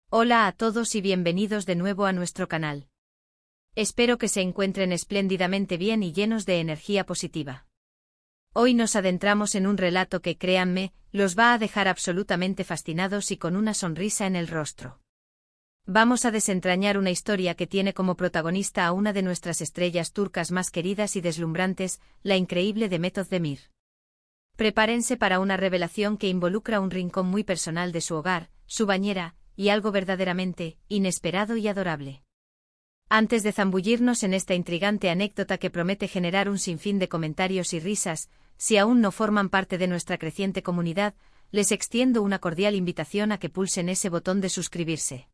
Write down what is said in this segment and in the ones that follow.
Hola a todos y bienvenidos de nuevo a nuestro canal. Espero que se encuentren espléndidamente bien y llenos de energía positiva. Hoy nos adentramos en un relato que, créanme, los va a dejar absolutamente fascinados y con una sonrisa en el rostro. Vamos a desentrañar una historia que tiene como protagonista a una de nuestras estrellas turcas más queridas y deslumbrantes, la increíble Demet Özdemir. Prepárense para una revelación que involucra un rincón muy personal de su hogar, su bañera, y algo verdaderamente inesperado y adorable. Antes de zambullirnos en esta intrigante anécdota que promete generar un sinfín de comentarios y risas, si aún no forman parte de nuestra creciente comunidad, les extiendo una cordial invitación a que pulsen ese botón de suscribirse.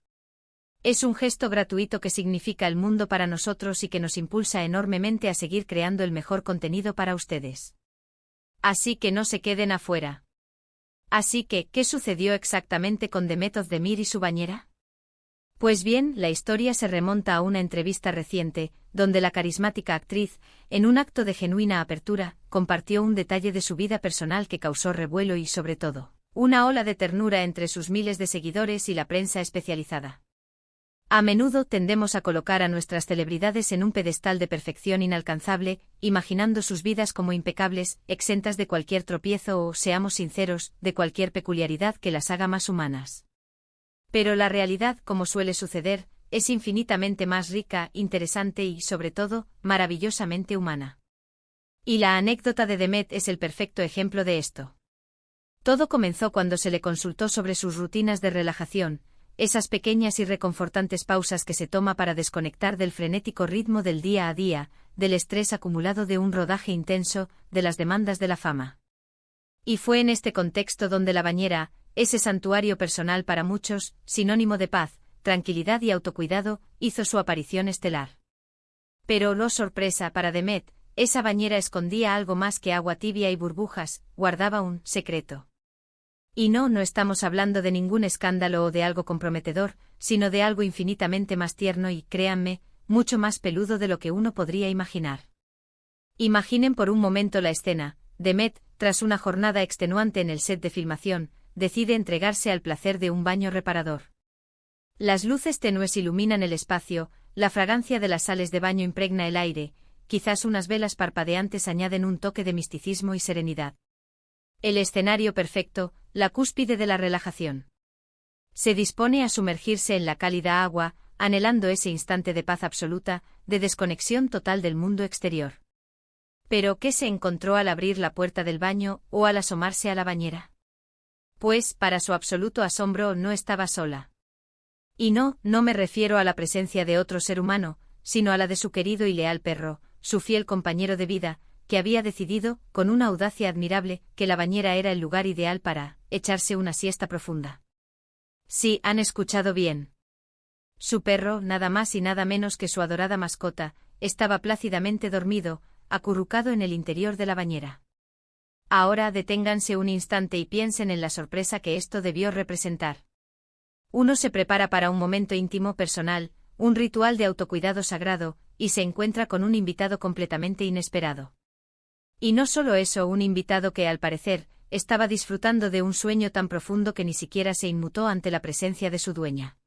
Es un gesto gratuito que significa el mundo para nosotros y que nos impulsa enormemente a seguir creando el mejor contenido para ustedes. Así que no se queden afuera. Así que, ¿qué sucedió exactamente con Demet Özdemir y su bañera? Pues bien, la historia se remonta a una entrevista reciente, donde la carismática actriz, en un acto de genuina apertura, compartió un detalle de su vida personal que causó revuelo y, sobre todo, una ola de ternura entre sus miles de seguidores y la prensa especializada. A menudo tendemos a colocar a nuestras celebridades en un pedestal de perfección inalcanzable, imaginando sus vidas como impecables, exentas de cualquier tropiezo o, seamos sinceros, de cualquier peculiaridad que las haga más humanas. Pero la realidad, como suele suceder, es infinitamente más rica, interesante y, sobre todo, maravillosamente humana. Y la anécdota de Demet es el perfecto ejemplo de esto. Todo comenzó cuando se le consultó sobre sus rutinas de relajación, esas pequeñas y reconfortantes pausas que se toma para desconectar del frenético ritmo del día a día, del estrés acumulado de un rodaje intenso, de las demandas de la fama. Y fue en este contexto donde la bañera, ese santuario personal para muchos, sinónimo de paz, tranquilidad y autocuidado, hizo su aparición estelar. Pero, oh sorpresa para Demet, esa bañera escondía algo más que agua tibia y burbujas, guardaba un secreto. Y no estamos hablando de ningún escándalo o de algo comprometedor, sino de algo infinitamente más tierno y, créanme, mucho más peludo de lo que uno podría imaginar. Imaginen por un momento la escena. Demet, tras una jornada extenuante en el set de filmación, decide entregarse al placer de un baño reparador. Las luces tenues iluminan el espacio, la fragancia de las sales de baño impregna el aire, quizás unas velas parpadeantes añaden un toque de misticismo y serenidad. El escenario perfecto, la cúspide de la relajación. Se dispone a sumergirse en la cálida agua, anhelando ese instante de paz absoluta, de desconexión total del mundo exterior. Pero, ¿qué se encontró al abrir la puerta del baño o al asomarse a la bañera? Pues, para su absoluto asombro, no estaba sola. Y no me refiero a la presencia de otro ser humano, sino a la de su querido y leal perro, su fiel compañero de vida, que había decidido, con una audacia admirable, que la bañera era el lugar ideal para echarse una siesta profunda. Sí, han escuchado bien. Su perro, nada más y nada menos que su adorada mascota, estaba plácidamente dormido, acurrucado en el interior de la bañera. Ahora deténganse un instante y piensen en la sorpresa que esto debió representar. Uno se prepara para un momento íntimo personal, un ritual de autocuidado sagrado, y se encuentra con un invitado completamente inesperado. Y no solo eso, un invitado que, al parecer, estaba disfrutando de un sueño tan profundo que ni siquiera se inmutó ante la presencia de su dueña.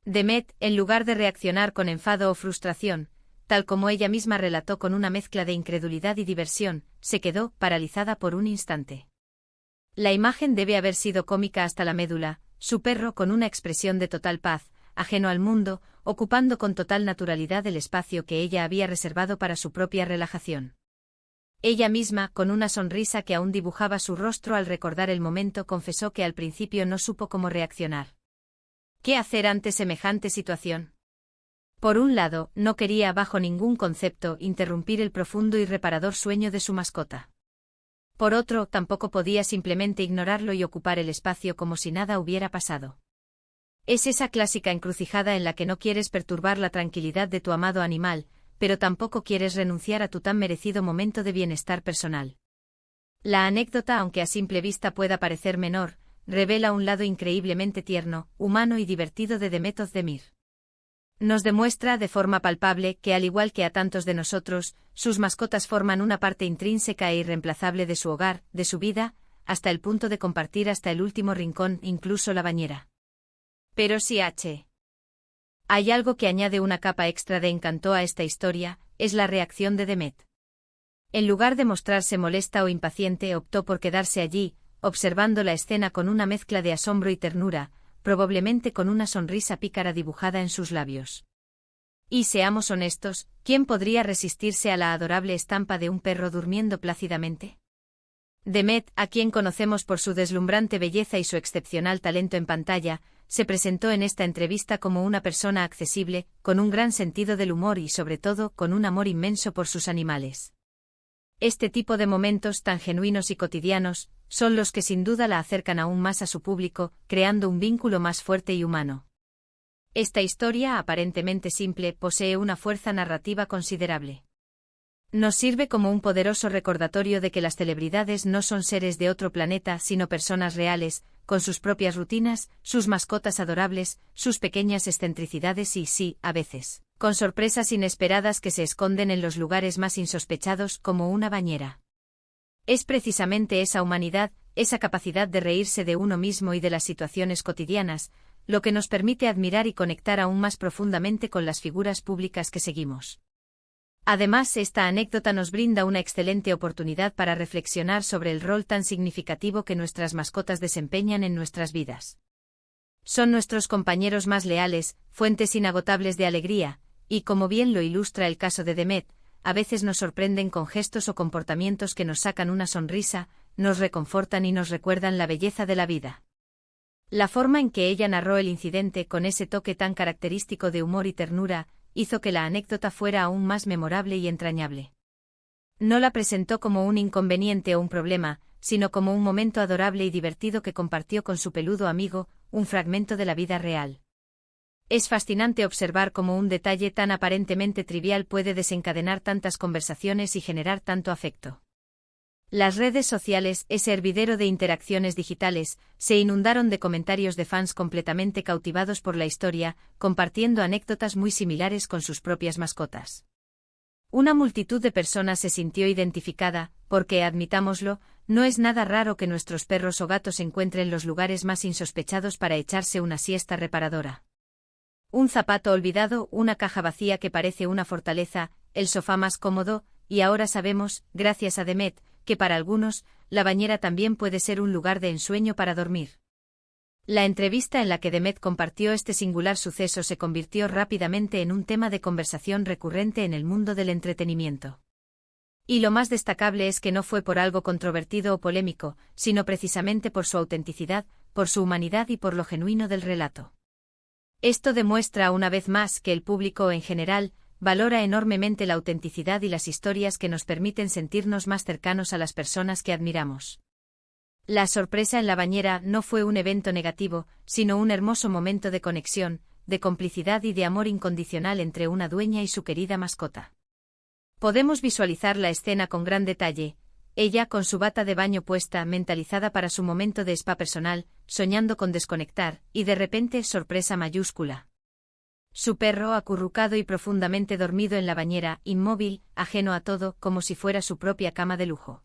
Demet, en lugar de reaccionar con enfado o frustración, tal como ella misma relató con una mezcla de incredulidad y diversión, se quedó paralizada por un instante. La imagen debe haber sido cómica hasta la médula, su perro con una expresión de total paz, ajeno al mundo, ocupando con total naturalidad el espacio que ella había reservado para su propia relajación. Ella misma, con una sonrisa que aún dibujaba su rostro al recordar el momento, confesó que al principio no supo cómo reaccionar. ¿Qué hacer ante semejante situación? Por un lado, no quería bajo ningún concepto interrumpir el profundo y reparador sueño de su mascota. Por otro, tampoco podía simplemente ignorarlo y ocupar el espacio como si nada hubiera pasado. Es esa clásica encrucijada en la que no quieres perturbar la tranquilidad de tu amado animal, pero tampoco quieres renunciar a tu tan merecido momento de bienestar personal. La anécdota, aunque a simple vista pueda parecer menor, revela un lado increíblemente tierno, humano y divertido de Demet Özdemir. Nos demuestra de forma palpable que, al igual que a tantos de nosotros, sus mascotas forman una parte intrínseca e irreemplazable de su hogar, de su vida, hasta el punto de compartir hasta el último rincón, incluso la bañera. Pero si hay algo que añade una capa extra de encanto a esta historia, es la reacción de Demet. En lugar de mostrarse molesta o impaciente, optó por quedarse allí, observando la escena con una mezcla de asombro y ternura, probablemente con una sonrisa pícara dibujada en sus labios. Y seamos honestos, ¿quién podría resistirse a la adorable estampa de un perro durmiendo plácidamente? Demet, a quien conocemos por su deslumbrante belleza y su excepcional talento en pantalla, se presentó en esta entrevista como una persona accesible, con un gran sentido del humor y sobre todo con un amor inmenso por sus animales. Este tipo de momentos tan genuinos y cotidianos, son los que sin duda la acercan aún más a su público, creando un vínculo más fuerte y humano. Esta historia, aparentemente simple, posee una fuerza narrativa considerable. Nos sirve como un poderoso recordatorio de que las celebridades no son seres de otro planeta sino personas reales, con sus propias rutinas, sus mascotas adorables, sus pequeñas excentricidades y, sí, a veces, con sorpresas inesperadas que se esconden en los lugares más insospechados como una bañera. Es precisamente esa humanidad, esa capacidad de reírse de uno mismo y de las situaciones cotidianas, lo que nos permite admirar y conectar aún más profundamente con las figuras públicas que seguimos. Además, esta anécdota nos brinda una excelente oportunidad para reflexionar sobre el rol tan significativo que nuestras mascotas desempeñan en nuestras vidas. Son nuestros compañeros más leales, fuentes inagotables de alegría, y como bien lo ilustra el caso de Demet, a veces nos sorprenden con gestos o comportamientos que nos sacan una sonrisa, nos reconfortan y nos recuerdan la belleza de la vida. La forma en que ella narró el incidente con ese toque tan característico de humor y ternura, hizo que la anécdota fuera aún más memorable y entrañable. No la presentó como un inconveniente o un problema, sino como un momento adorable y divertido que compartió con su peludo amigo, un fragmento de la vida real. Es fascinante observar cómo un detalle tan aparentemente trivial puede desencadenar tantas conversaciones y generar tanto afecto. Las redes sociales, ese hervidero de interacciones digitales, se inundaron de comentarios de fans completamente cautivados por la historia, compartiendo anécdotas muy similares con sus propias mascotas. Una multitud de personas se sintió identificada, porque, admitámoslo, no es nada raro que nuestros perros o gatos encuentren los lugares más insospechados para echarse una siesta reparadora. Un zapato olvidado, una caja vacía que parece una fortaleza, el sofá más cómodo, y ahora sabemos, gracias a Demet, que para algunos, la bañera también puede ser un lugar de ensueño para dormir. La entrevista en la que Demet compartió este singular suceso se convirtió rápidamente en un tema de conversación recurrente en el mundo del entretenimiento. Y lo más destacable es que no fue por algo controvertido o polémico, sino precisamente por su autenticidad, por su humanidad y por lo genuino del relato. Esto demuestra una vez más que el público en general valora enormemente la autenticidad y las historias que nos permiten sentirnos más cercanos a las personas que admiramos. La sorpresa en la bañera no fue un evento negativo, sino un hermoso momento de conexión, de complicidad y de amor incondicional entre una dueña y su querida mascota. Podemos visualizar la escena con gran detalle, ella con su bata de baño puesta, mentalizada para su momento de spa personal, soñando con desconectar, y de repente, sorpresa mayúscula. Su perro acurrucado y profundamente dormido en la bañera, inmóvil, ajeno a todo, como si fuera su propia cama de lujo.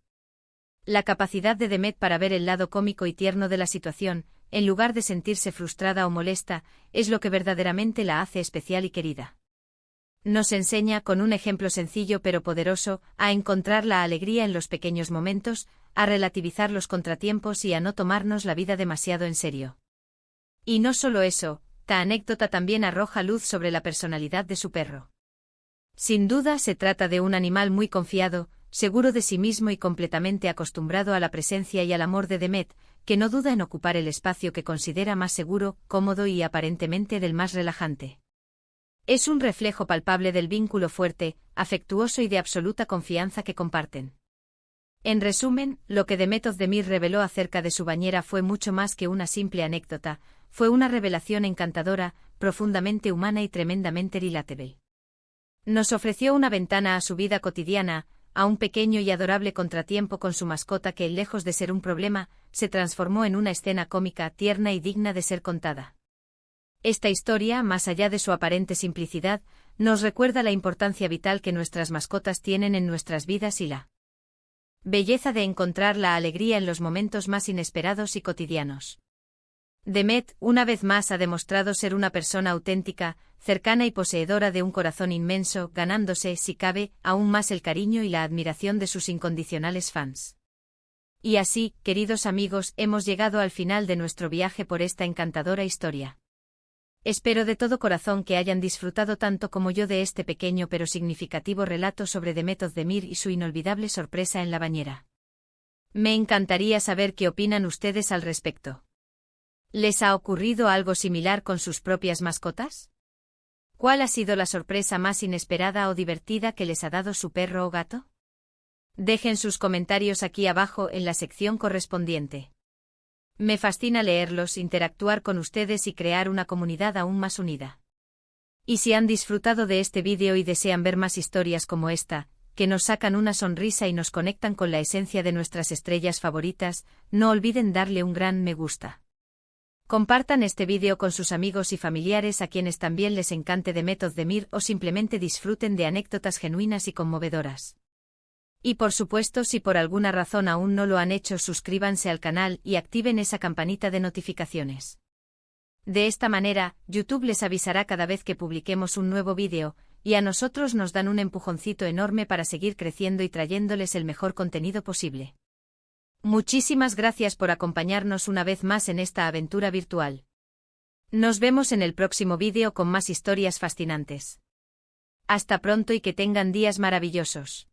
La capacidad de Demet para ver el lado cómico y tierno de la situación, en lugar de sentirse frustrada o molesta, es lo que verdaderamente la hace especial y querida. Nos enseña, con un ejemplo sencillo pero poderoso, a encontrar la alegría en los pequeños momentos, a relativizar los contratiempos y a no tomarnos la vida demasiado en serio. Y no solo eso, esta anécdota también arroja luz sobre la personalidad de su perro. Sin duda se trata de un animal muy confiado, seguro de sí mismo y completamente acostumbrado a la presencia y al amor de Demet, que no duda en ocupar el espacio que considera más seguro, cómodo y aparentemente del más relajante. Es un reflejo palpable del vínculo fuerte, afectuoso y de absoluta confianza que comparten. En resumen, lo que Demet Özdemir reveló acerca de su bañera fue mucho más que una simple anécdota, fue una revelación encantadora, profundamente humana y tremendamente relatable. Nos ofreció una ventana a su vida cotidiana, a un pequeño y adorable contratiempo con su mascota que, lejos de ser un problema, se transformó en una escena cómica, tierna y digna de ser contada. Esta historia, más allá de su aparente simplicidad, nos recuerda la importancia vital que nuestras mascotas tienen en nuestras vidas y la belleza de encontrar la alegría en los momentos más inesperados y cotidianos. Demet, una vez más, ha demostrado ser una persona auténtica, cercana y poseedora de un corazón inmenso, ganándose, si cabe, aún más el cariño y la admiración de sus incondicionales fans. Y así, queridos amigos, hemos llegado al final de nuestro viaje por esta encantadora historia. Espero de todo corazón que hayan disfrutado tanto como yo de este pequeño pero significativo relato sobre Demet Özdemir y su inolvidable sorpresa en la bañera. Me encantaría saber qué opinan ustedes al respecto. ¿Les ha ocurrido algo similar con sus propias mascotas? ¿Cuál ha sido la sorpresa más inesperada o divertida que les ha dado su perro o gato? Dejen sus comentarios aquí abajo en la sección correspondiente. Me fascina leerlos, interactuar con ustedes y crear una comunidad aún más unida. Y si han disfrutado de este vídeo y desean ver más historias como esta, que nos sacan una sonrisa y nos conectan con la esencia de nuestras estrellas favoritas, no olviden darle un gran me gusta. Compartan este vídeo con sus amigos y familiares a quienes también les encante Demet Özdemir o simplemente disfruten de anécdotas genuinas y conmovedoras. Y por supuesto, si por alguna razón aún no lo han hecho, suscríbanse al canal y activen esa campanita de notificaciones. De esta manera, YouTube les avisará cada vez que publiquemos un nuevo vídeo, y a nosotros nos dan un empujoncito enorme para seguir creciendo y trayéndoles el mejor contenido posible. Muchísimas gracias por acompañarnos una vez más en esta aventura virtual. Nos vemos en el próximo vídeo con más historias fascinantes. Hasta pronto y que tengan días maravillosos.